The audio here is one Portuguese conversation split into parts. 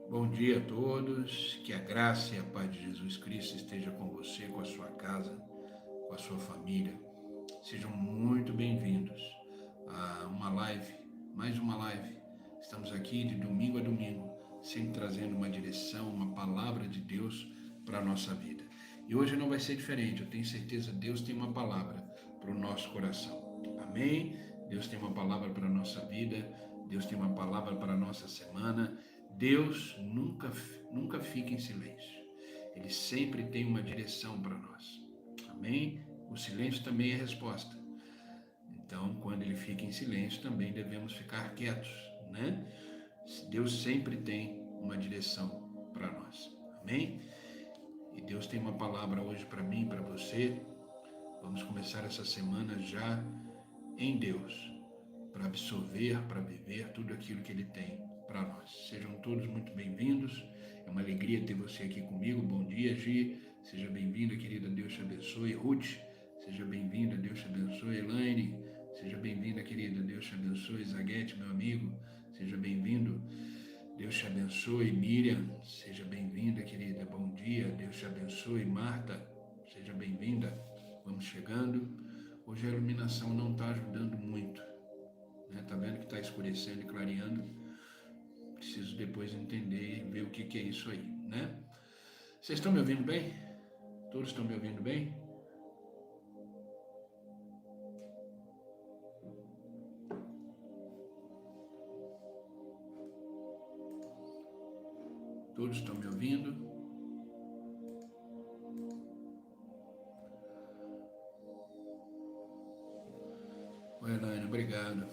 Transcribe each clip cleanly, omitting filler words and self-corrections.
Bom dia a todos, que a graça e a paz de Jesus Cristo esteja com você, com a sua casa, com a sua família. Sejam muito bem-vindos a uma live, mais uma live. Estamos aqui de domingo a domingo, sempre trazendo uma direção, uma palavra de Deus para a nossa vida. E hoje não vai ser diferente, eu tenho certeza que Deus tem uma palavra para o nosso coração. Amém? Deus tem uma palavra para a nossa vida, Deus tem uma palavra para a nossa semana. Deus nunca fica em silêncio. Ele sempre tem uma direção para nós. Amém? O silêncio também é resposta. Então, quando ele fica em silêncio, também devemos ficar quietos, né? Deus sempre tem uma direção para nós. Amém? E Deus tem uma palavra hoje para mim, para você. Vamos começar essa semana já em Deus, para absorver, para viver tudo aquilo que Ele tem para nós. Sejam todos muito bem-vindos. É uma alegria ter você aqui comigo. Bom dia, Gi. Seja bem-vinda, querida. Deus te abençoe. Ruth, seja bem-vinda. Deus te abençoe. Elaine, seja bem-vinda, querida. Deus te abençoe. Zaguete, meu amigo, seja bem-vindo. Deus te abençoe. Miriam, seja bem-vinda, querida. Bom dia. Deus te abençoe. Marta, seja bem-vinda. Vamos chegando. Hoje a iluminação não está ajudando muito. Tá vendo que está escurecendo e clareando? Preciso depois entender e ver o que é isso aí, né? Vocês estão me ouvindo bem? Todos estão me ouvindo bem? Todos estão me ouvindo? Oi, Elaine, obrigado.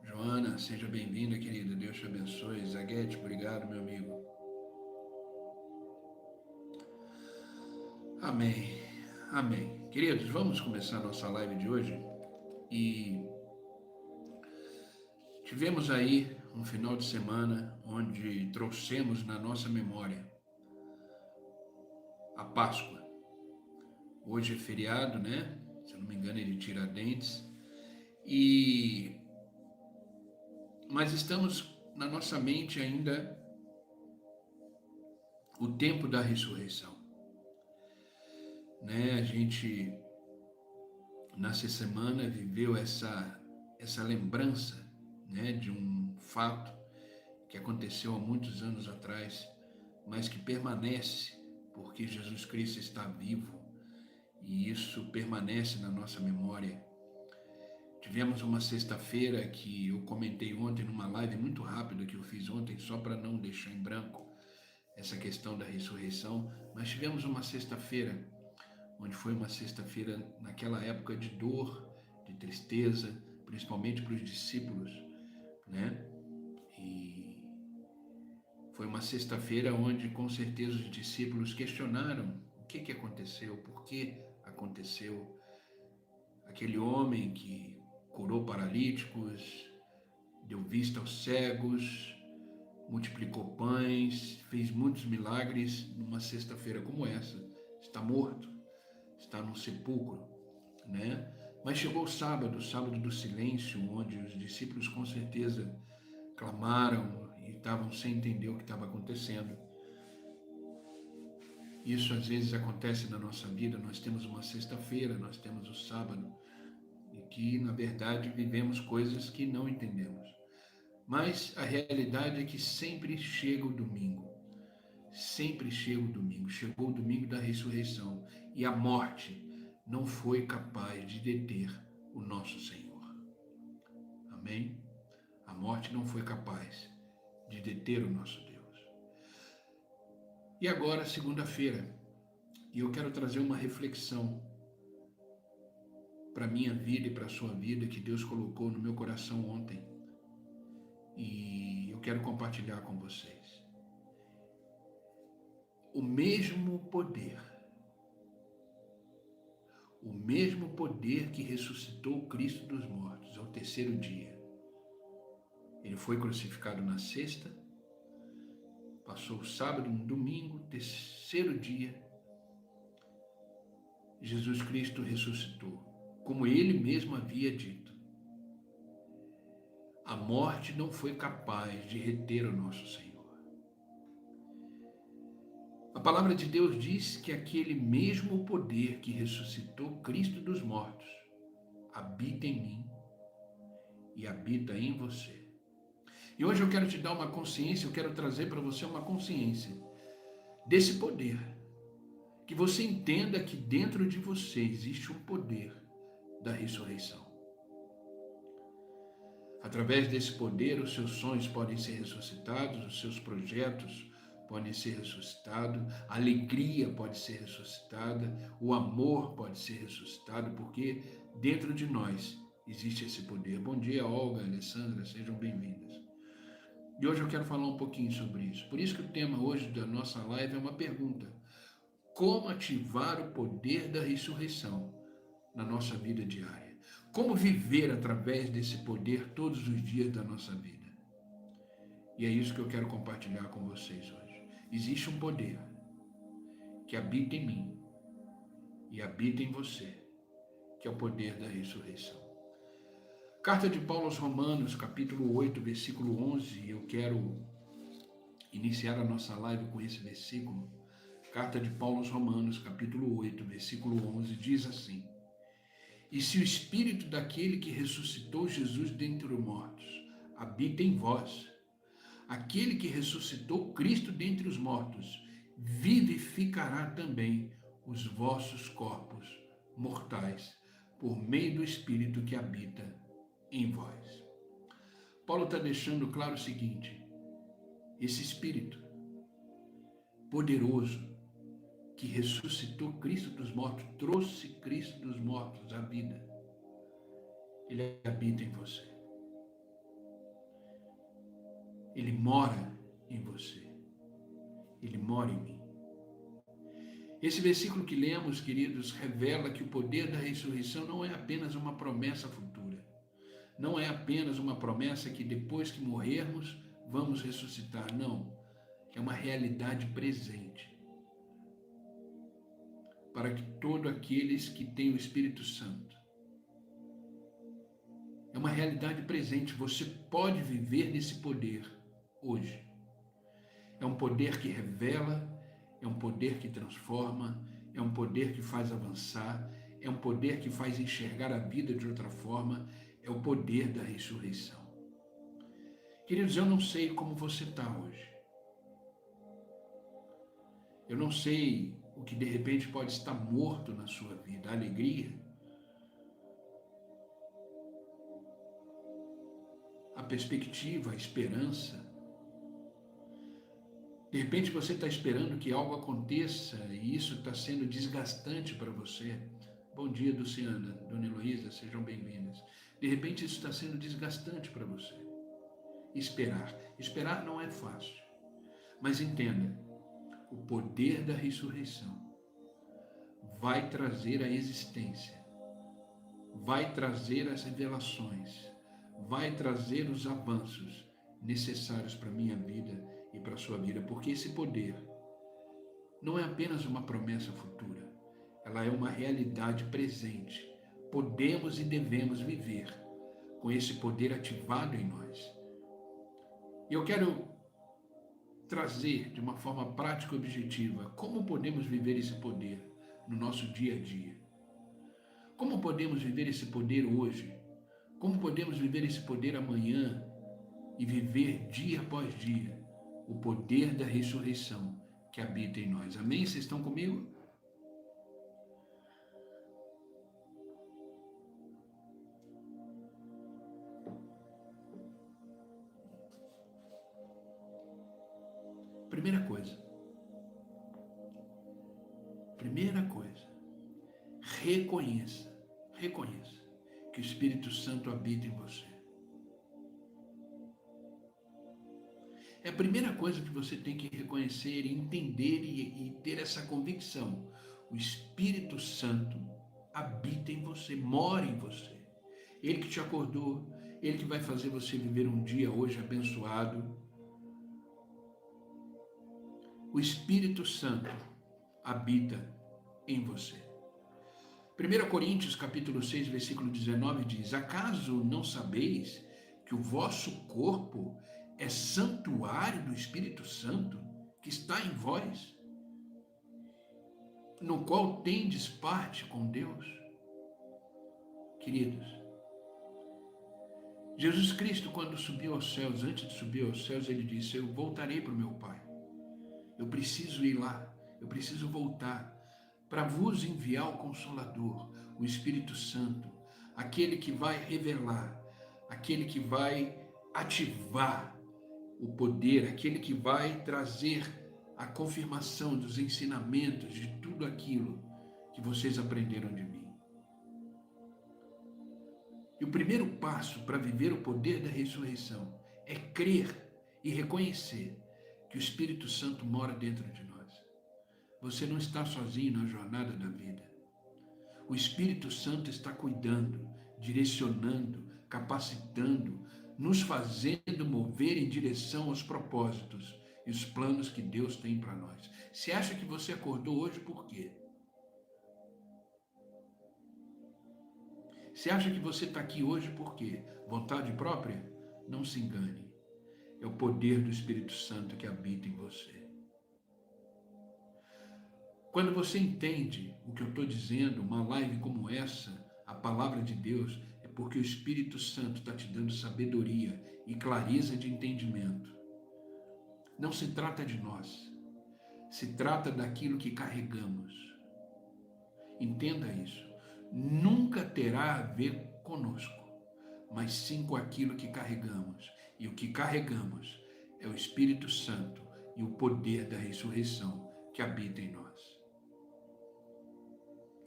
Joana, seja bem-vinda, querida. Deus te abençoe. Zaguete, obrigado, meu amigo. Amém. Amém. Queridos, vamos começar a nossa live de hoje. E tivemos aí um final de semana onde trouxemos na nossa memória a Páscoa. Hoje é feriado, né? Se eu não me engano, é de Tiradentes. Mas estamos na nossa mente ainda o tempo da ressurreição, né? A gente nessa semana viveu essa lembrança, né, de um fato que aconteceu há muitos anos atrás, mas que permanece porque Jesus Cristo está vivo e isso permanece na nossa memória. Tivemos uma sexta-feira que eu comentei ontem numa live muito rápida que eu fiz ontem, só para não deixar em branco essa questão da ressurreição, mas tivemos uma sexta-feira, onde foi uma sexta-feira naquela época de dor, de tristeza, principalmente para os discípulos, né? E foi uma sexta-feira onde com certeza os discípulos questionaram o que aconteceu, por que aconteceu. Aquele homem que curou paralíticos, deu vista aos cegos, multiplicou pães, fez muitos milagres numa sexta-feira como essa. Está morto, está num sepulcro, né? Mas chegou o sábado do silêncio, onde os discípulos com certeza clamaram e estavam sem entender o que estava acontecendo. Isso às vezes acontece na nossa vida. Nós temos uma sexta-feira, nós temos o sábado, e que na verdade vivemos coisas que não entendemos. Mas a realidade é que sempre chega o domingo. Sempre chega o domingo. Chegou o domingo da ressurreição. E a morte não foi capaz de deter o nosso Senhor. Amém? A morte não foi capaz de deter o nosso Deus. E agora, segunda-feira, e eu quero trazer uma reflexão para a minha vida e para a sua vida que Deus colocou no meu coração ontem. E eu quero compartilhar com vocês. O mesmo poder que ressuscitou Cristo dos mortos ao terceiro dia. Ele foi crucificado na sexta, passou o sábado, no domingo, terceiro dia, Jesus Cristo ressuscitou, como ele mesmo havia dito. A morte não foi capaz de reter o nosso Senhor. A palavra de Deus diz que aquele mesmo poder que ressuscitou Cristo dos mortos habita em mim e habita em você. E hoje eu quero te dar uma consciência, eu quero trazer para você uma consciência desse poder. Que você entenda que dentro de você existe um poder da ressurreição. Através desse poder, os seus sonhos podem ser ressuscitados, os seus projetos podem ser ressuscitados, a alegria pode ser ressuscitada, o amor pode ser ressuscitado, porque dentro de nós existe esse poder. Bom dia, Olga, Alessandra, sejam bem-vindas. E hoje eu quero falar um pouquinho sobre isso. Por isso que o tema hoje da nossa live é uma pergunta. Como ativar o poder da ressurreição na nossa vida diária? Como viver através desse poder todos os dias da nossa vida? E é isso que eu quero compartilhar com vocês hoje. Existe um poder que habita em mim e habita em você, que é o poder da ressurreição. Carta de Paulo aos Romanos, capítulo 8, versículo 11. Eu quero iniciar a nossa live com esse versículo. Carta de Paulo aos Romanos, capítulo 8, versículo 11, diz assim: E se o Espírito daquele que ressuscitou Jesus dentre os mortos habita em vós, aquele que ressuscitou Cristo dentre os mortos vivificará também os vossos corpos mortais por meio do Espírito que habita em vós. Paulo está deixando claro o seguinte: esse Espírito poderoso que ressuscitou Cristo dos mortos, trouxe Cristo dos mortos à vida, ele habita em você. Ele mora em você. Ele mora em mim. Esse versículo que lemos, queridos, revela que o poder da ressurreição não é apenas uma promessa futura. Não é apenas uma promessa que depois que morrermos, vamos ressuscitar. Não. É uma realidade presente. Para que todos aqueles que têm o Espírito Santo. É uma realidade presente. Você pode viver nesse poder hoje. É um poder que revela, é um poder que transforma, é um poder que faz avançar, é um poder que faz enxergar a vida de outra forma, é o poder da ressurreição. Queridos, eu não sei como você está hoje. Eu não sei o que de repente pode estar morto na sua vida, a alegria, a perspectiva, a esperança. De repente você está esperando que algo aconteça e isso está sendo desgastante para você. Bom dia, Luciana, Dona Heloísa, sejam bem-vindas. De repente isso está sendo desgastante para você. Esperar não é fácil, mas entenda, o poder da ressurreição vai trazer a existência, vai trazer as revelações, vai trazer os avanços necessários para a minha vida e para a sua vida, porque esse poder não é apenas uma promessa futura, ela é uma realidade presente. Podemos e devemos viver com esse poder ativado em nós. E eu quero trazer de uma forma prática e objetiva como podemos viver esse poder no nosso dia a dia. Como podemos viver esse poder hoje? Como podemos viver esse poder amanhã e viver dia após dia o poder da ressurreição que habita em nós? Amém? Vocês estão comigo? Primeira coisa, reconheça que o Espírito Santo habita em você. É a primeira coisa que você tem que reconhecer, entender e ter essa convicção. O Espírito Santo habita em você, mora em você. Ele que te acordou, ele que vai fazer você viver um dia hoje abençoado. O Espírito Santo habita em você. 1 Coríntios capítulo 6, versículo 19 diz: Acaso não sabeis que o vosso corpo é santuário do Espírito Santo que está em vós, no qual tendes parte com Deus. Queridos, Jesus Cristo, quando subiu aos céus, antes de subir aos céus, ele disse: eu voltarei para o meu Pai. Eu preciso ir lá, eu preciso voltar para vos enviar o Consolador, o Espírito Santo, aquele que vai revelar, aquele que vai ativar o poder, aquele que vai trazer a confirmação dos ensinamentos, de tudo aquilo que vocês aprenderam de mim. E o primeiro passo para viver o poder da ressurreição é crer e reconhecer que o Espírito Santo mora dentro de nós. Você não está sozinho na jornada da vida. O Espírito Santo está cuidando, direcionando, capacitando, nos fazendo mover em direção aos propósitos e os planos que Deus tem para nós. Você acha que você acordou hoje por quê? Você acha que você está aqui hoje por quê? Vontade própria? Não se engane. É o poder do Espírito Santo que habita em você. Quando você entende o que eu estou dizendo, uma live como essa, a palavra de Deus, é porque o Espírito Santo está te dando sabedoria e clareza de entendimento. Não se trata de nós, se trata daquilo que carregamos. Entenda isso. Nunca terá a ver conosco, mas sim com aquilo que carregamos. E o que carregamos é o Espírito Santo e o poder da ressurreição que habita em nós.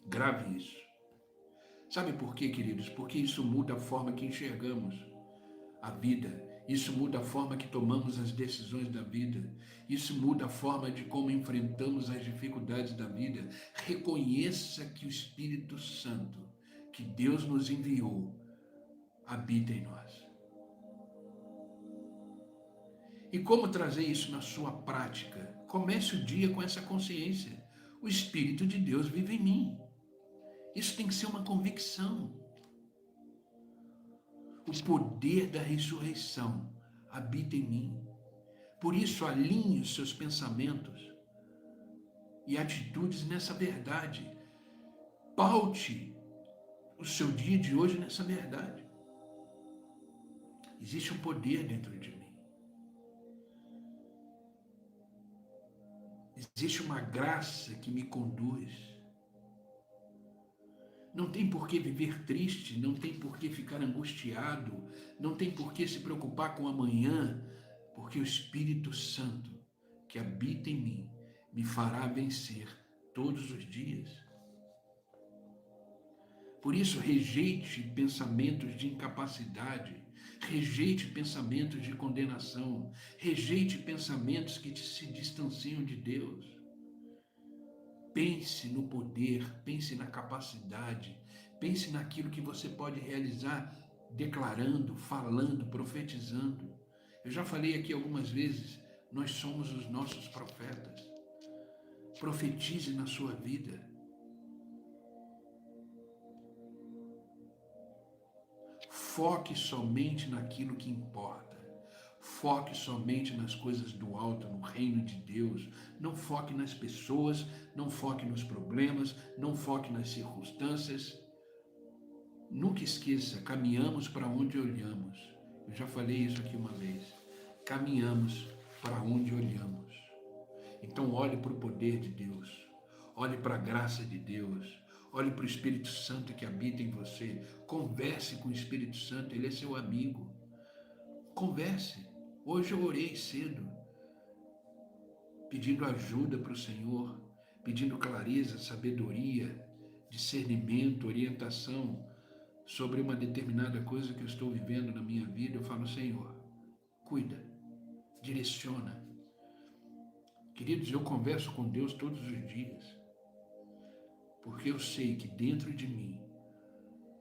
Grave isso. Sabe por quê, queridos? Porque isso muda a forma que enxergamos a vida. Isso muda a forma que tomamos as decisões da vida. Isso muda a forma de como enfrentamos as dificuldades da vida. Reconheça que o Espírito Santo, que Deus nos enviou, habita em nós. E como trazer isso na sua prática? Comece o dia com essa consciência. O Espírito de Deus vive em mim. Isso tem que ser uma convicção. O poder da ressurreição habita em mim. Por isso, alinhe os seus pensamentos e atitudes nessa verdade. Paute o seu dia de hoje nessa verdade. Existe um poder dentro de mim. Existe uma graça que me conduz. Não tem por que viver triste, não tem por que ficar angustiado, não tem por que se preocupar com amanhã, porque o Espírito Santo que habita em mim me fará vencer todos os dias. Por isso, rejeite pensamentos de incapacidade, rejeite pensamentos de condenação, rejeite pensamentos que se distanciam de Deus. Pense no poder, pense na capacidade, pense naquilo que você pode realizar declarando, falando, profetizando. Eu já falei aqui algumas vezes, nós somos os nossos profetas. Profetize na sua vida. Foque somente naquilo que importa. Foque somente nas coisas do alto, no reino de Deus. Não foque nas pessoas, não foque nos problemas, não foque nas circunstâncias. Nunca esqueça, caminhamos para onde olhamos. Eu já falei isso aqui uma vez. Caminhamos para onde olhamos. Então olhe para o poder de Deus. Olhe para a graça de Deus. Olhe para o Espírito Santo que habita em você. Converse com o Espírito Santo, ele é seu amigo. Converse. Hoje eu orei cedo, pedindo ajuda para o Senhor, pedindo clareza, sabedoria, discernimento, orientação sobre uma determinada coisa que eu estou vivendo na minha vida. Eu falo: Senhor, cuida, direciona. Queridos, eu converso com Deus todos os dias, porque eu sei que dentro de mim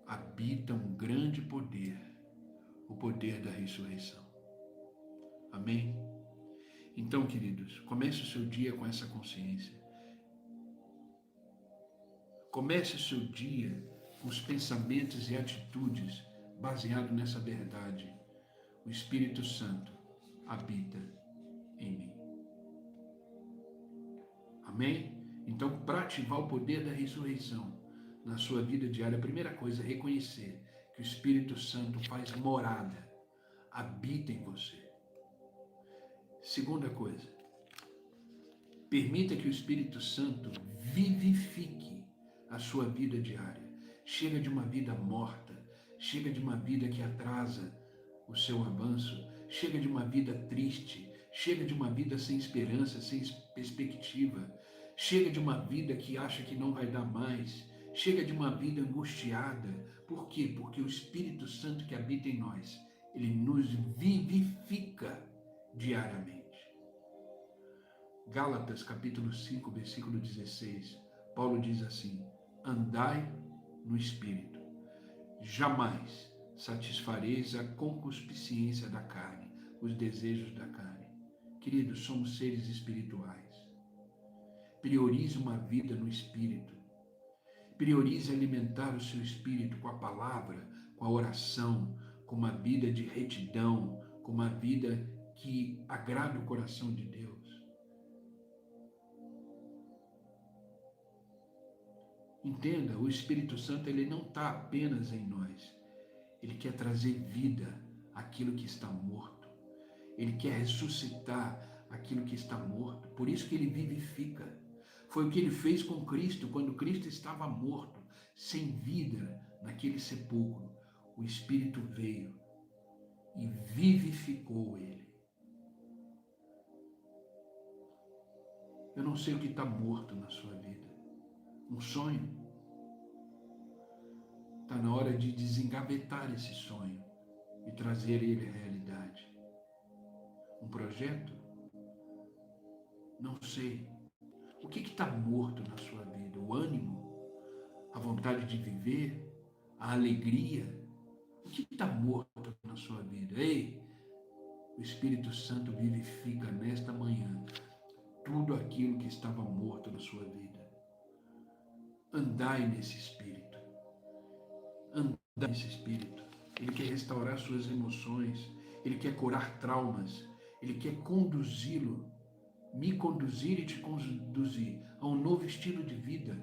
habita um grande poder, o poder da ressurreição. Amém? Então, queridos, comece o seu dia com essa consciência. Comece o seu dia com os pensamentos e atitudes baseados nessa verdade. O Espírito Santo habita em mim. Amém? Então, para ativar o poder da ressurreição na sua vida diária, a primeira coisa é reconhecer que o Espírito Santo faz morada, habita em você. Segunda coisa, permita que o Espírito Santo vivifique a sua vida diária. Chega de uma vida morta, chega de uma vida que atrasa o seu avanço, chega de uma vida triste, chega de uma vida sem esperança, sem perspectiva, chega de uma vida que acha que não vai dar mais, chega de uma vida angustiada. Por quê? Porque o Espírito Santo que habita em nós, ele nos vivifica diariamente. Gálatas capítulo 5, versículo 16, Paulo diz assim: andai no Espírito, jamais satisfareis a concupiscência da carne, os desejos da carne. Queridos, somos seres espirituais. Priorize uma vida no Espírito. Priorize alimentar o seu espírito com a palavra, com a oração, com uma vida de retidão, com uma vida que agrada o coração de Deus. Entenda, o Espírito Santo ele não está apenas em nós. Ele quer trazer vida àquilo que está morto. Ele quer ressuscitar aquilo que está morto. Por isso que ele vivifica. Foi o que ele fez com Cristo, quando Cristo estava morto, sem vida, naquele sepulcro. O Espírito veio e vivificou ele. Eu não sei o que está morto na sua vida. Um sonho? Está na hora de desengavetar esse sonho e trazer ele à realidade. Um projeto? Não sei. O que está morto na sua vida? O ânimo? A vontade de viver? A alegria? O que está morto na sua vida? Ei, o Espírito Santo vivifica nesta manhã tudo aquilo que estava morto na sua vida. Andai nesse Espírito. Andai nesse Espírito. Ele quer restaurar suas emoções. Ele quer curar traumas. Ele quer conduzi-lo, me conduzir e te conduzir a um novo estilo de vida.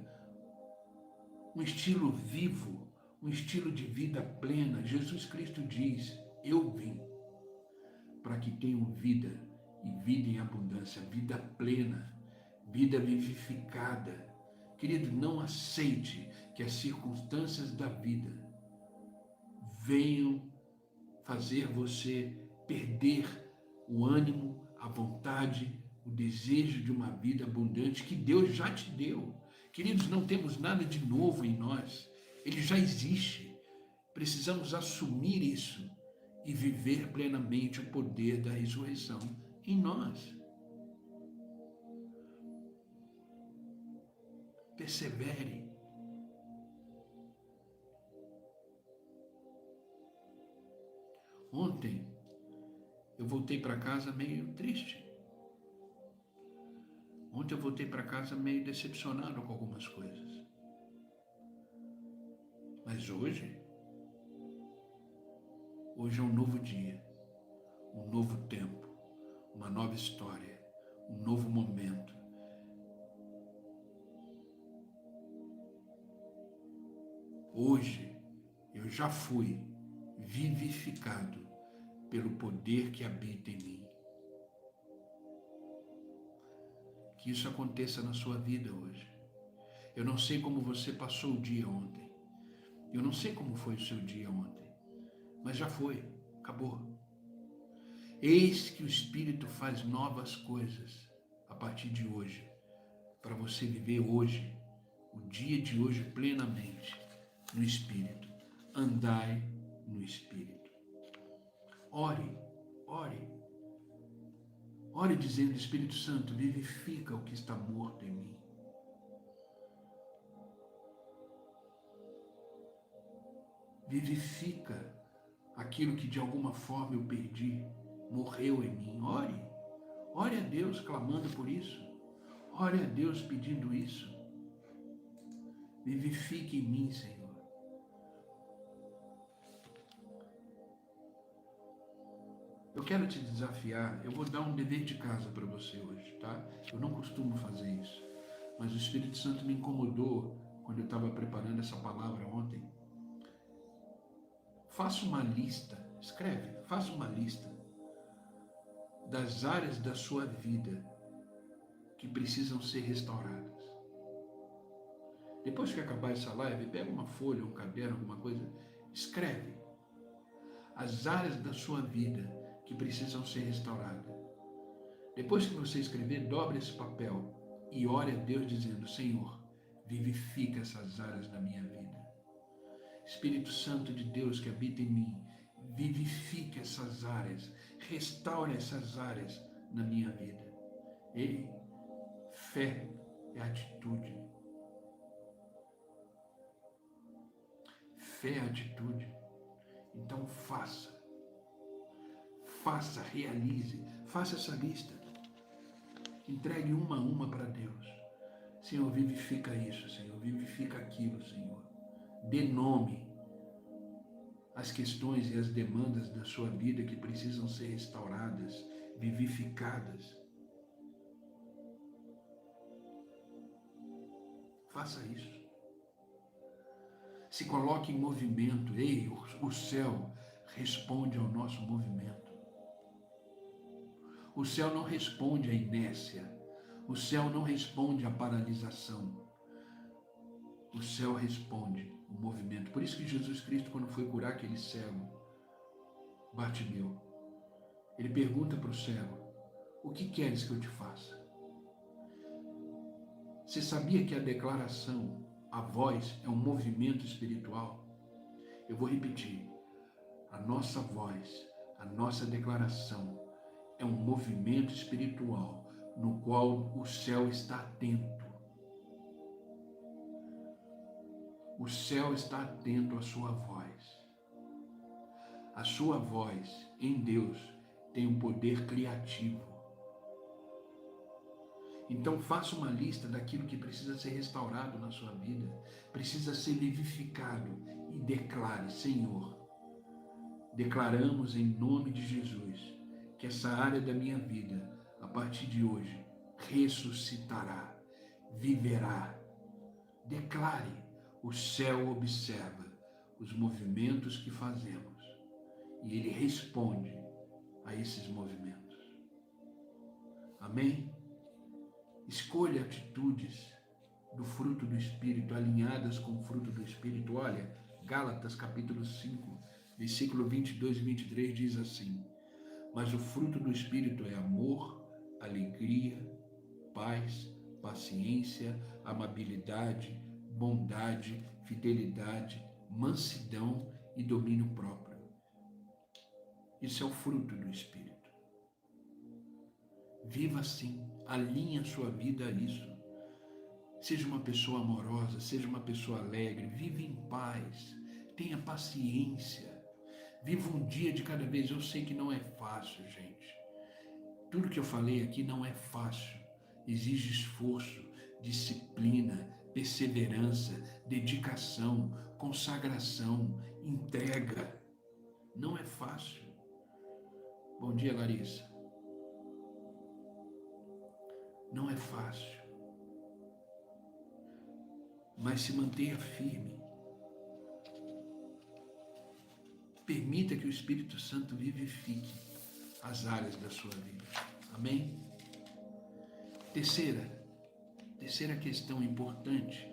Um estilo vivo, um estilo de vida plena. Jesus Cristo diz: eu vim para que tenham vida e vida em abundância, vida plena, vida vivificada. Querido, não aceite que as circunstâncias da vida venham fazer você perder o ânimo, a vontade, o desejo de uma vida abundante que Deus já te deu. Queridos, não temos nada de novo em nós. Ele já existe. Precisamos assumir isso e viver plenamente o poder da ressurreição em nós. Persevere. Ontem eu voltei para casa meio triste. Ontem eu voltei para casa meio decepcionado com algumas coisas. Mas hoje é um novo dia, um novo tempo, uma nova história, um novo momento. Hoje eu já fui vivificado pelo poder que habita em mim. Que isso aconteça na sua vida hoje. Eu não sei como você passou o dia ontem. Eu não sei como foi o seu dia ontem. Mas já foi, acabou. Eis que o Espírito faz novas coisas a partir de hoje, para você viver hoje, o dia de hoje plenamente, no Espírito. Andai no Espírito. Ore, ore. Ore dizendo: Espírito Santo, vivifica o que está morto em mim. Vivifica aquilo que de alguma forma eu perdi, morreu em mim. Ore. Ore a Deus clamando por isso. Ore a Deus pedindo isso. Vivifique em mim, Senhor. Eu quero te desafiar, eu vou dar um dever de casa para você hoje, tá? Eu não costumo fazer isso, Mas o Espírito Santo me incomodou quando eu estava preparando essa palavra ontem. Faça uma lista, escreve, faça uma lista das áreas da sua vida que precisam ser restauradas. Depois que acabar essa live, pega uma folha, um caderno, alguma coisa, escreve as áreas da sua vida que precisam ser restauradas. Depois que você escrever, dobre esse papel e ore a Deus dizendo: Senhor, vivifica essas áreas da minha vida. Espírito Santo de Deus que habita em mim, vivifique essas áreas, restaure essas áreas na minha vida. Ei, fé é atitude. Fé é atitude. Então faça, realize, faça essa lista. Entregue uma a uma para Deus. Senhor, vivifica isso, Senhor, vivifica aquilo, Senhor. Dê nome às questões e às demandas da sua vida que precisam ser restauradas, vivificadas. Faça isso. Se coloque em movimento. Ei, o céu responde ao nosso movimento. O céu não responde à inércia. O céu não responde à paralisação. O céu responde ao movimento. Por isso que Jesus Cristo, quando foi curar aquele cego, Bartimeu, ele pergunta para o cego: o que queres que eu te faça? Você sabia que a declaração, a voz, é um movimento espiritual? Eu vou repetir. A nossa voz, a nossa declaração é um movimento espiritual no qual o céu está atento. O céu está atento à sua voz. A sua voz em Deus tem um poder criativo. Então faça uma lista daquilo que precisa ser restaurado na sua vida, precisa ser vivificado e declare: Senhor, declaramos em nome de Jesus que essa área da minha vida, a partir de hoje, ressuscitará, viverá. Declare: o céu observa os movimentos que fazemos e ele responde a esses movimentos. Amém? Escolha atitudes do fruto do Espírito, alinhadas com o fruto do Espírito. Olha, Gálatas capítulo 5, versículo 22 e 23 diz assim: mas o fruto do Espírito é amor, alegria, paz, paciência, amabilidade, bondade, fidelidade, mansidão e domínio próprio. Isso é o fruto do Espírito. Viva assim, alinhe a sua vida a isso. Seja uma pessoa amorosa, seja uma pessoa alegre, viva em paz, tenha paciência, viva um dia de cada vez. Eu sei que não é fácil, gente. Tudo que eu falei aqui não é fácil, exige esforço, disciplina, perseverança, dedicação, consagração, entrega. Não é fácil. Bom dia, Larissa. Não é fácil. Mas se mantenha firme. Permita que o Espírito Santo vivifique as áreas da sua vida. Amém? Terceira questão importante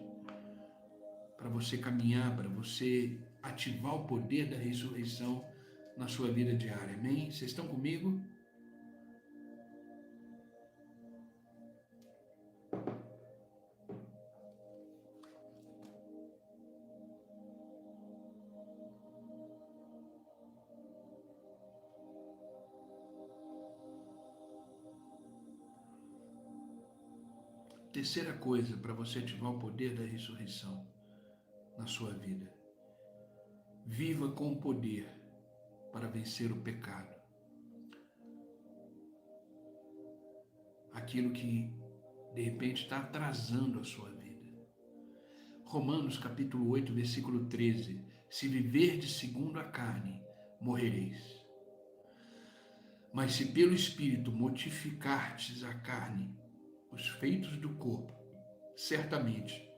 para você caminhar, para você ativar o poder da ressurreição na sua vida diária. Amém? Vocês estão comigo? Terceira coisa para você ativar o poder da ressurreição na sua vida: viva com o poder para vencer o pecado. Aquilo que de repente está atrasando a sua vida. Romanos capítulo 8, versículo 13: se viverdes segundo a carne, morrereis. Mas se pelo Espírito mortificardes a carne, os feitos do corpo, certamente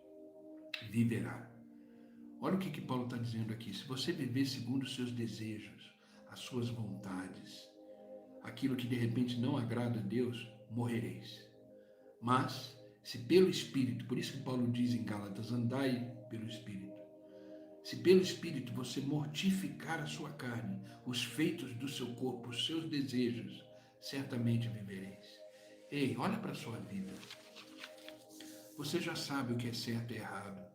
viverá. Olha o que Paulo está dizendo aqui. Se você viver segundo os seus desejos, as suas vontades, aquilo que de repente não agrada a Deus, morrereis. Mas, se pelo Espírito, por isso que Paulo diz em Gálatas, andai pelo Espírito. Se pelo Espírito você mortificar a sua carne, os feitos do seu corpo, os seus desejos, certamente vivereis. Ei, olha para a sua vida. Você já sabe o que é certo e errado.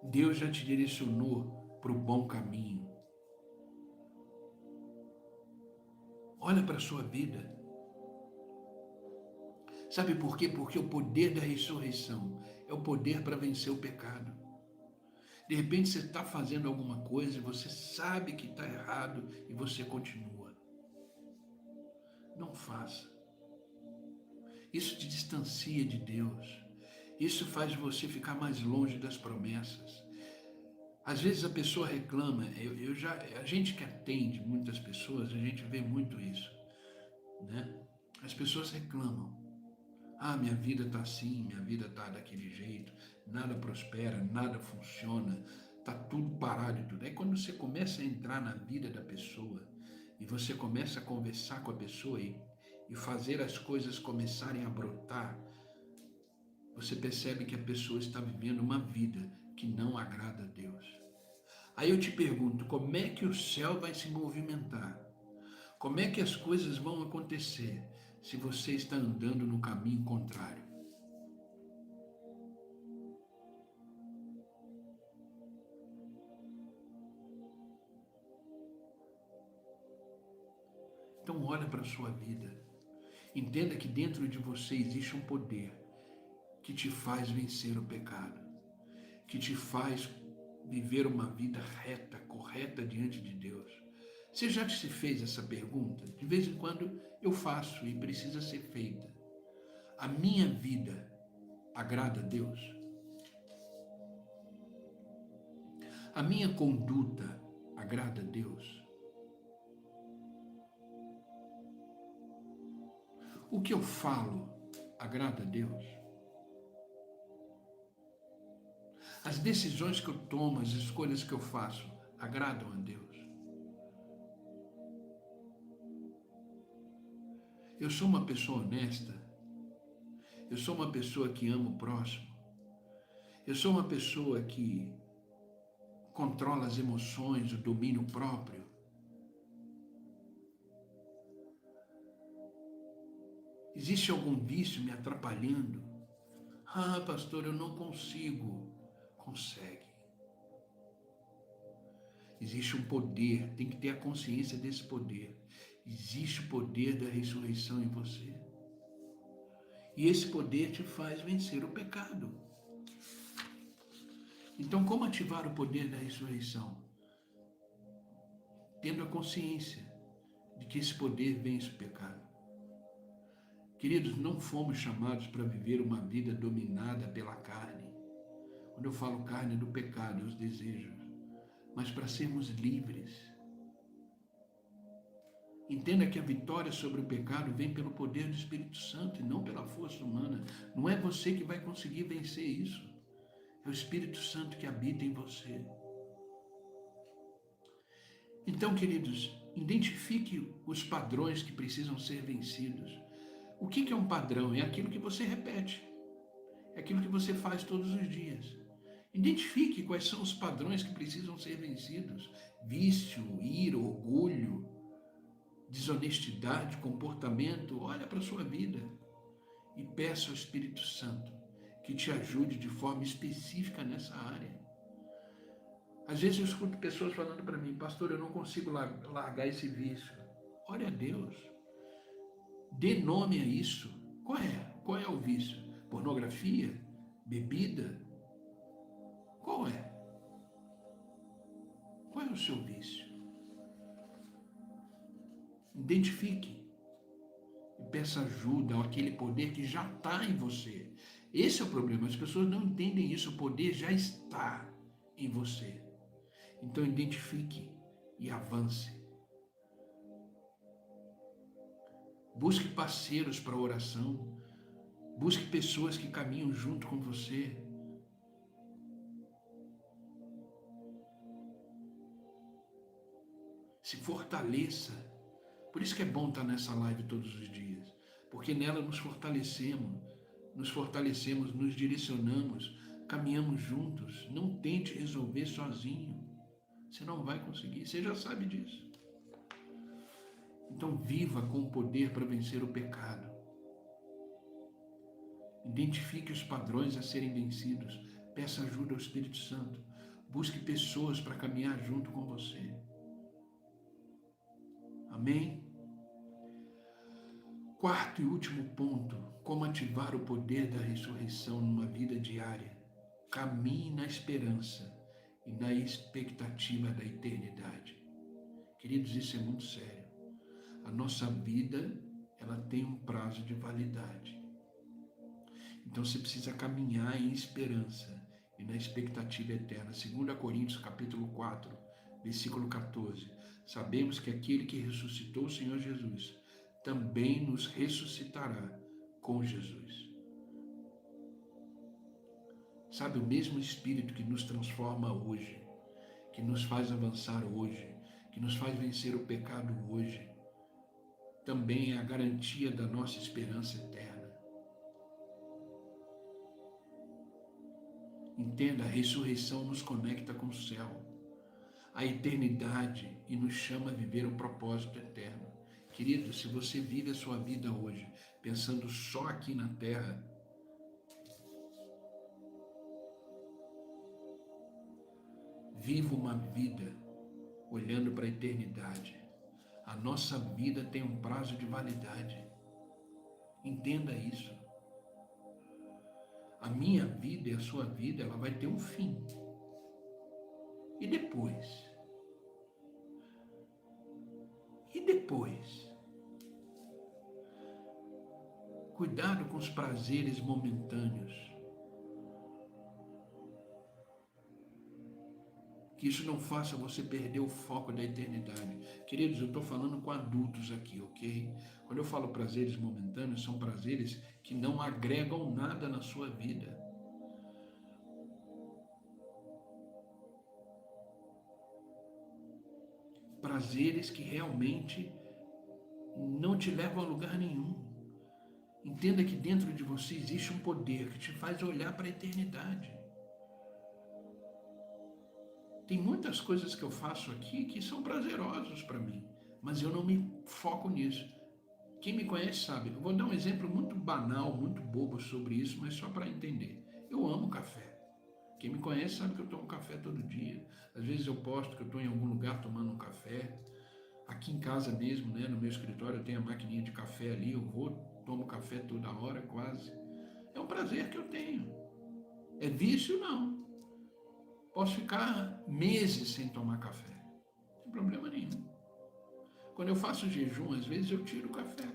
Deus já te direcionou para o bom caminho. Olha para a sua vida. Sabe por quê? Porque o poder da ressurreição é o poder para vencer o pecado. De repente você está fazendo alguma coisa e você sabe que está errado e você continua. Não faça. Isso te distancia de Deus. Isso faz você ficar mais longe das promessas. Às vezes a pessoa reclama, a gente que atende muitas pessoas, a gente vê muito isso, né? As pessoas reclamam. Ah, minha vida está assim, minha vida está daquele jeito, nada prospera, nada funciona, está tudo parado e tudo. Aí quando você começa a entrar na vida da pessoa e você começa a conversar com a pessoa e fazer as coisas começarem a brotar, você percebe que a pessoa está vivendo uma vida que não agrada a Deus. Aí eu te pergunto, como é que o céu vai se movimentar? Como é que as coisas vão acontecer se você está andando no caminho contrário? Então olha para a sua vida. Entenda que dentro de você existe um poder que te faz vencer o pecado, que te faz viver uma vida reta, correta diante de Deus. Você já se fez essa pergunta? De vez em quando eu faço e precisa ser feita. A minha vida agrada a Deus? A minha conduta agrada a Deus? O que eu falo agrada a Deus? As decisões que eu tomo, as escolhas que eu faço, agradam a Deus? Eu sou uma pessoa honesta? Eu sou uma pessoa que ama o próximo? Eu sou uma pessoa que controla as emoções, o domínio próprio? Existe algum vício me atrapalhando? Ah, pastor, eu não consigo. Consegue. Existe um poder, tem que ter a consciência desse poder. Existe o poder da ressurreição em você. E esse poder te faz vencer o pecado. Então, como ativar o poder da ressurreição? Tendo a consciência de que esse poder vence o pecado. Queridos, não fomos chamados para viver uma vida dominada pela carne. Quando eu falo carne, é do pecado, os desejos. Mas para sermos livres. Entenda que a vitória sobre o pecado vem pelo poder do Espírito Santo e não pela força humana. Não é você que vai conseguir vencer isso. É o Espírito Santo que habita em você. Então, queridos, identifique os padrões que precisam ser vencidos. O que é um padrão? É aquilo que você repete. É aquilo que você faz todos os dias. Identifique quais são os padrões que precisam ser vencidos. Vício, ira, orgulho, desonestidade, comportamento. Olha para a sua vida e peça ao Espírito Santo que te ajude de forma específica nessa área. Às vezes eu escuto pessoas falando para mim, pastor, eu não consigo largar esse vício. Ore a Deus. Dê nome a isso. Qual é? Qual é o vício? Pornografia? Bebida? Qual é? Qual é o seu vício? Identifique e peça ajuda àquele poder que já está em você. Esse é o problema, as pessoas não entendem isso, o poder já está em você. Então identifique e avance. Busque parceiros para oração. Busque pessoas que caminham junto com você. Se fortaleça. Por isso que é bom estar nessa live todos os dias, porque nela nos fortalecemos, nos direcionamos, caminhamos juntos. Não tente resolver sozinho. Você não vai conseguir, você já sabe disso. Então viva com o poder para vencer o pecado. Identifique os padrões a serem vencidos. Peça ajuda ao Espírito Santo. Busque pessoas para caminhar junto com você. Amém? Quarto e último ponto: como ativar o poder da ressurreição numa vida diária. Caminhe na esperança e na expectativa da eternidade. Queridos, isso é muito sério. A nossa vida, ela tem um prazo de validade. Então você precisa caminhar em esperança e na expectativa eterna. 2 Coríntios capítulo 4, versículo 14. Sabemos que aquele que ressuscitou o Senhor Jesus também nos ressuscitará com Jesus. Sabe, o mesmo Espírito que nos transforma hoje, que nos faz avançar hoje, que nos faz vencer o pecado hoje, também é a garantia da nossa esperança eterna. Entenda, a ressurreição nos conecta com o céu, a eternidade, e nos chama a viver o propósito eterno. Querido, se você vive a sua vida hoje pensando só aqui na terra, viva uma vida olhando para a eternidade. A nossa vida tem um prazo de validade. Entenda isso. A minha vida e a sua vida, ela vai ter um fim. E depois? E depois? Cuidado com os prazeres momentâneos. Que isso não faça você perder o foco da eternidade. Queridos, eu estou falando com adultos aqui, ok? Quando eu falo prazeres momentâneos, são prazeres que não agregam nada na sua vida. Prazeres que realmente não te levam a lugar nenhum. Entenda que dentro de você existe um poder que te faz olhar para a eternidade. Tem muitas coisas que eu faço aqui que são prazerosas para mim, mas eu não me foco nisso. Quem me conhece sabe. Eu vou dar um exemplo muito banal, muito bobo sobre isso, mas só para entender. Eu amo café. Quem me conhece sabe que eu tomo café todo dia. Às vezes eu posto que eu estou em algum lugar tomando um café. Aqui em casa mesmo, né, no meu escritório, eu tenho a maquininha de café ali. Eu vou, tomo café toda hora quase. É um prazer que eu tenho. É vício? Não. Posso ficar meses sem tomar café. Não tem problema nenhum. Quando eu faço jejum, às vezes eu tiro o café.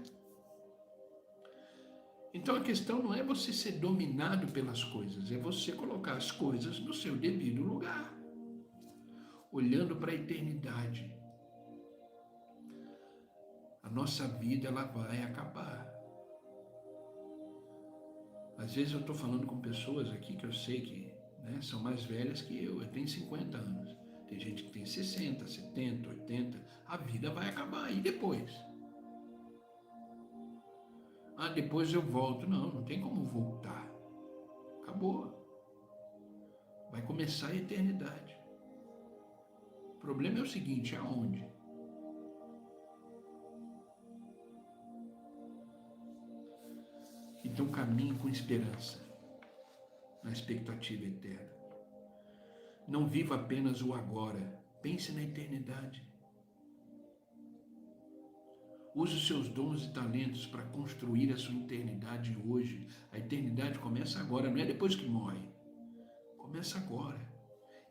Então a questão não é você ser dominado pelas coisas, é você colocar as coisas no seu devido lugar, olhando para a eternidade. A nossa vida, ela vai acabar. Às vezes eu estou falando com pessoas aqui que eu sei que, né, são mais velhas que eu tenho 50 anos. Tem gente que tem 60, 70, 80. A vida vai acabar. E depois? Ah, depois eu volto. Não, não tem como voltar. Acabou. Vai começar a eternidade. O problema é o seguinte, aonde? Então caminhe com esperança, na expectativa eterna. Não viva apenas o agora, pense na eternidade. Use os seus dons e talentos para construir a sua eternidade hoje. A eternidade começa agora, não é depois que morre. Começa agora.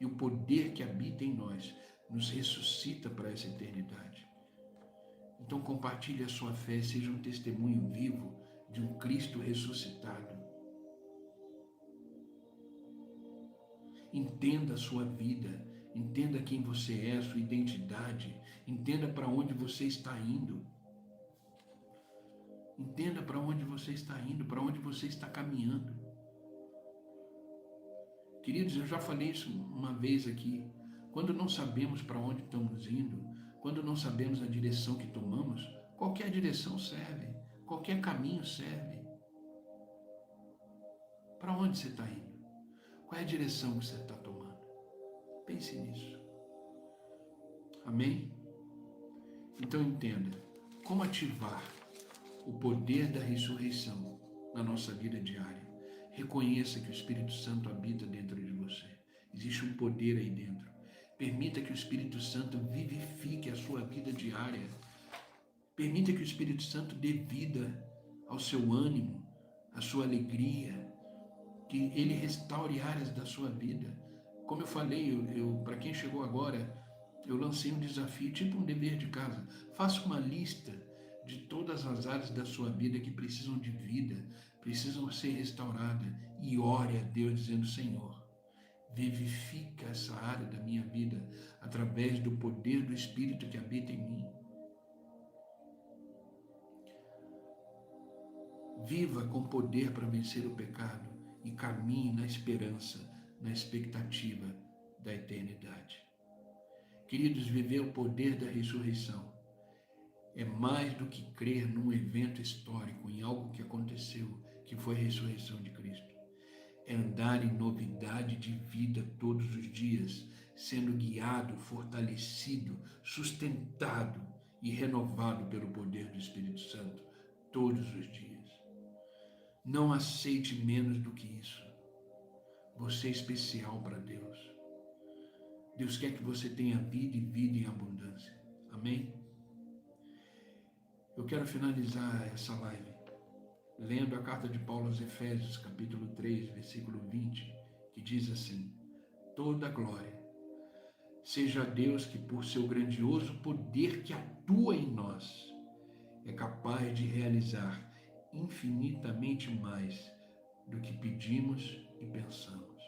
E o poder que habita em nós nos ressuscita para essa eternidade. Então compartilhe a sua fé, seja um testemunho vivo de um Cristo ressuscitado. Entenda a sua vida, entenda quem você é, a sua identidade, entenda para onde você está indo. Entenda para onde você está indo, para onde você está caminhando. Queridos, eu já falei isso uma vez aqui. Quando não sabemos para onde estamos indo, quando não sabemos a direção que tomamos, qualquer direção serve, qualquer caminho serve. Para onde você está indo? Qual é a direção que você está tomando? Pense nisso. Amém? Então entenda, como ativar o poder da ressurreição na nossa vida diária. Reconheça que o Espírito Santo habita dentro de você. Existe um poder aí dentro. Permita que o Espírito Santo vivifique a sua vida diária. Permita que o Espírito Santo dê vida ao seu ânimo, à sua alegria, que ele restaure áreas da sua vida. Como eu falei, para quem chegou agora, eu lancei um desafio, tipo um dever de casa. Faça uma lista de todas as áreas da sua vida que precisam de vida, precisam ser restauradas, e ore a Deus dizendo: Senhor, vivifica essa área da minha vida através do poder do Espírito que habita em mim. Viva com poder para vencer o pecado e caminhe na esperança, na expectativa da eternidade. Queridos, viver o poder da ressurreição é mais do que crer num evento histórico, em algo que aconteceu, que foi a ressurreição de Cristo. É andar em novidade de vida todos os dias, sendo guiado, fortalecido, sustentado e renovado pelo poder do Espírito Santo todos os dias. Não aceite menos do que isso. Você é especial para Deus. Deus quer que você tenha vida e vida em abundância. Amém? Eu quero finalizar essa live lendo a carta de Paulo aos Efésios, capítulo 3, versículo 20, que diz assim: toda glória seja a Deus que, por seu grandioso poder que atua em nós, é capaz de realizar infinitamente mais do que pedimos e pensamos.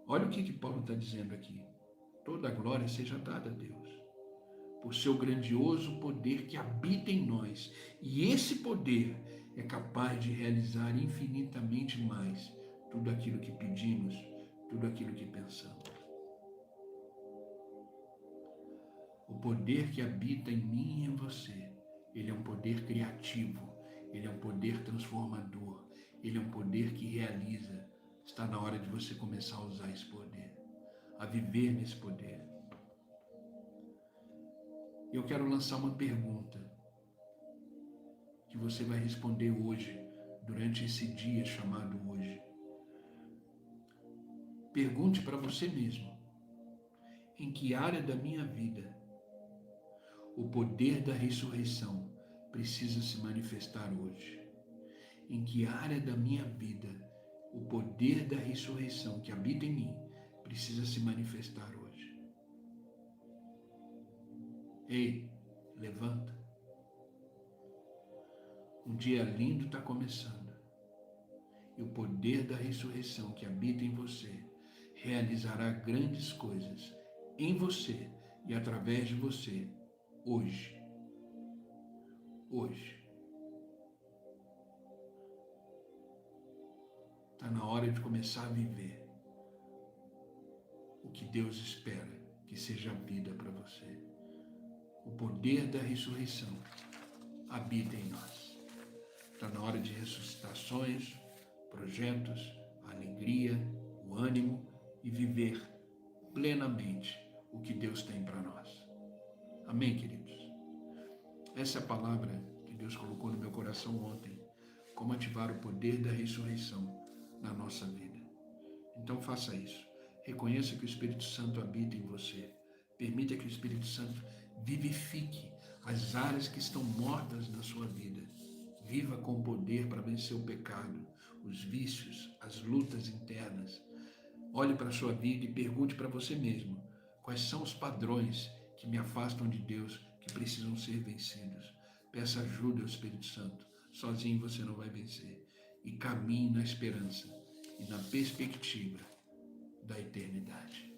Olha o que Paulo está dizendo aqui. Toda glória seja dada a Deus, por seu grandioso poder que habita em nós. E esse poder é capaz de realizar infinitamente mais tudo aquilo que pedimos, tudo aquilo que pensamos. O poder que habita em mim e em você, ele é um poder criativo, ele é um poder transformador, ele é um poder que realiza. Está na hora de você começar a usar esse poder, a viver nesse poder. Eu quero lançar uma pergunta que você vai responder hoje, durante esse dia chamado hoje. Pergunte para você mesmo: em que área da minha vida o poder da ressurreição precisa se manifestar hoje? Em que área da minha vida o poder da ressurreição que habita em mim precisa se manifestar hoje? Ei, levanta. Um dia lindo está começando. E o poder da ressurreição que habita em você realizará grandes coisas em você e através de você hoje. Hoje. Está na hora de começar a viver o que Deus espera que seja a vida para você. O poder da ressurreição habita em nós. Está na hora de ressuscitar sonhos, projetos, a alegria, o ânimo e viver plenamente o que Deus tem para nós. Amém, queridos? Essa é a palavra que Deus colocou no meu coração ontem, como ativar o poder da ressurreição na nossa vida. Então faça isso. Reconheça que o Espírito Santo habita em você. Permita que o Espírito Santo vivifique as áreas que estão mortas na sua vida. Viva com poder para vencer o pecado, os vícios, as lutas internas. Olhe para a sua vida e pergunte para você mesmo: quais são os padrões que me afastam de Deus, que precisam ser vencidos? Peça ajuda ao Espírito Santo. Sozinho você não vai vencer. E caminhe na esperança e na perspectiva da eternidade.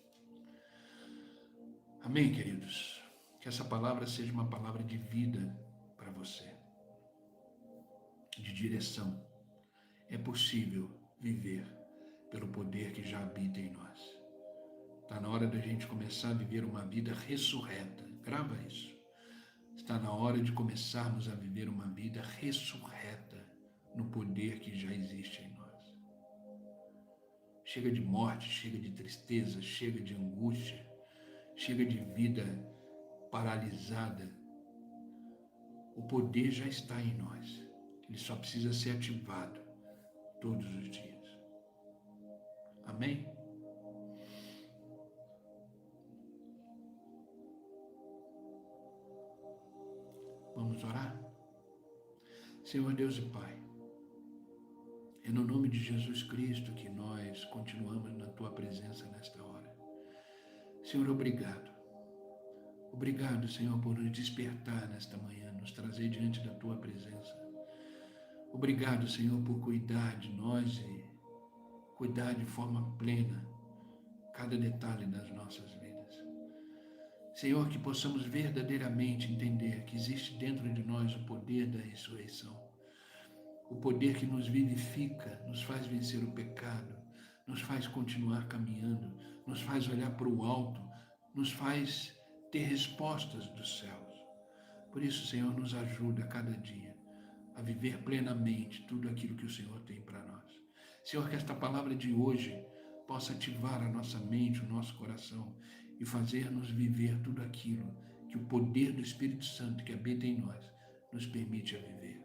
Amém, queridos? Que essa palavra seja uma palavra de vida para você. de direção. É possível viver pelo poder que já habita em nós. Está na hora da gente começar a viver uma vida ressurreta. Grava isso. Está na hora de começarmos a viver uma vida ressurreta no poder que já existe em nós. Chega de morte, chega de tristeza, chega de angústia, chega de vida paralisada. O poder já está em nós. Ele só precisa ser ativado todos os dias. Amém? Vamos orar? Senhor Deus e Pai, é no nome de Jesus Cristo que nós continuamos na Tua presença nesta hora. Senhor, obrigado. Obrigado, Senhor, por nos despertar nesta manhã, nos trazer diante da Tua presença. Obrigado, Senhor, por cuidar de nós e cuidar de forma plena cada detalhe das nossas vidas. Senhor, que possamos verdadeiramente entender que existe dentro de nós o poder da ressurreição. O poder que nos vivifica, nos faz vencer o pecado, nos faz continuar caminhando, nos faz olhar para o alto, nos faz ter respostas dos céus. Por isso, Senhor, nos ajuda a cada dia a viver plenamente tudo aquilo que o Senhor tem para nós. Senhor, que esta palavra de hoje possa ativar a nossa mente, o nosso coração e fazer-nos viver tudo aquilo que o poder do Espírito Santo que habita em nós nos permite a viver.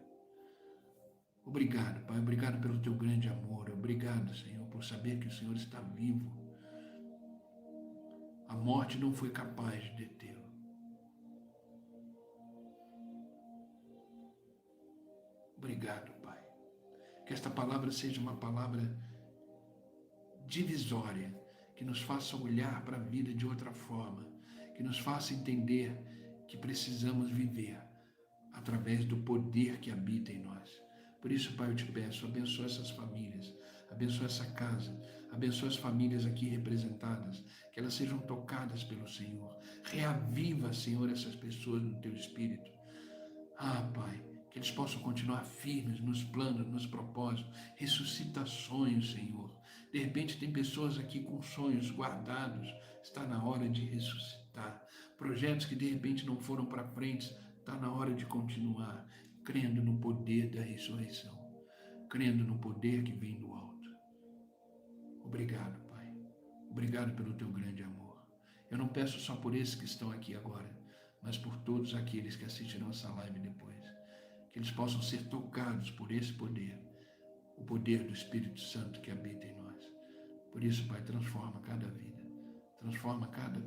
Obrigado, Pai, obrigado pelo Teu grande amor, obrigado, Senhor, por saber que o Senhor está vivo. A morte não foi capaz de detê-lo. Obrigado, Pai. Que esta palavra seja uma palavra divisória, que nos faça olhar para a vida de outra forma, que nos faça entender que precisamos viver através do poder que habita em nós. Por isso, Pai, eu te peço, abençoa essas famílias, abençoa essa casa, abençoa as famílias aqui representadas, que elas sejam tocadas pelo Senhor. Reaviva, Senhor, essas pessoas no Teu Espírito. Ah, Pai, que eles possam continuar firmes nos planos, nos propósitos. Ressuscita sonhos, Senhor. De repente tem pessoas aqui com sonhos guardados. Está na hora de ressuscitar. Projetos que de repente não foram para frente. Está na hora de continuar crendo no poder da ressurreição. Crendo no poder que vem do alto. Obrigado, Pai. Obrigado pelo Teu grande amor. Eu não peço só por esses que estão aqui agora, mas por todos aqueles que assistirão essa live depois. Que eles possam ser tocados por esse poder, o poder do Espírito Santo que habita em nós. Por isso, Pai, transforma cada vida, transforma cada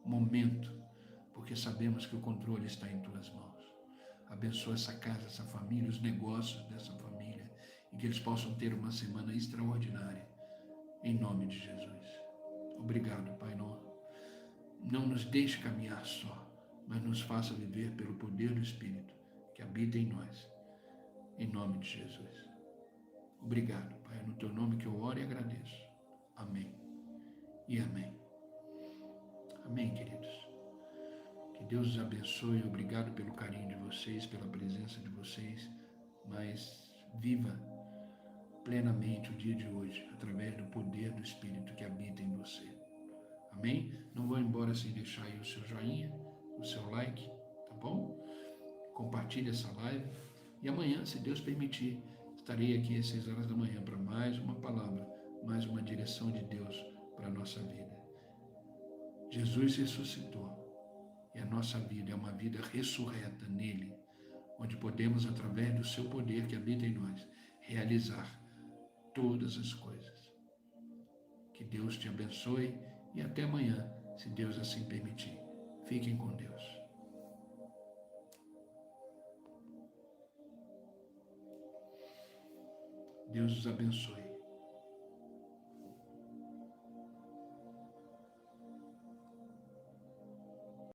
momento, porque sabemos que o controle está em Tuas mãos. Abençoa essa casa, essa família, os negócios dessa família, e que eles possam ter uma semana extraordinária, em nome de Jesus. Obrigado, Pai, não nos deixe caminhar só, mas nos faça viver pelo poder do Espírito que habita em nós, em nome de Jesus. Obrigado, Pai, é no Teu nome que eu oro e agradeço. Amém e amém. Amém, queridos. Que Deus os abençoe. Obrigado pelo carinho de vocês, pela presença de vocês, mas viva plenamente o dia de hoje, através do poder do Espírito que habita em você. Amém? Não vou embora sem deixar aí o seu joinha, o seu like, tá bom? Compartilhe essa live e amanhã, se Deus permitir, estarei aqui às 6 horas da manhã para mais uma palavra, mais uma direção de Deus para a nossa vida. Jesus ressuscitou e a nossa vida é uma vida ressurreta nele, onde podemos, através do seu poder que habita em nós, realizar todas as coisas. Que Deus te abençoe e até amanhã, se Deus assim permitir. Fiquem com Deus. Deus os abençoe.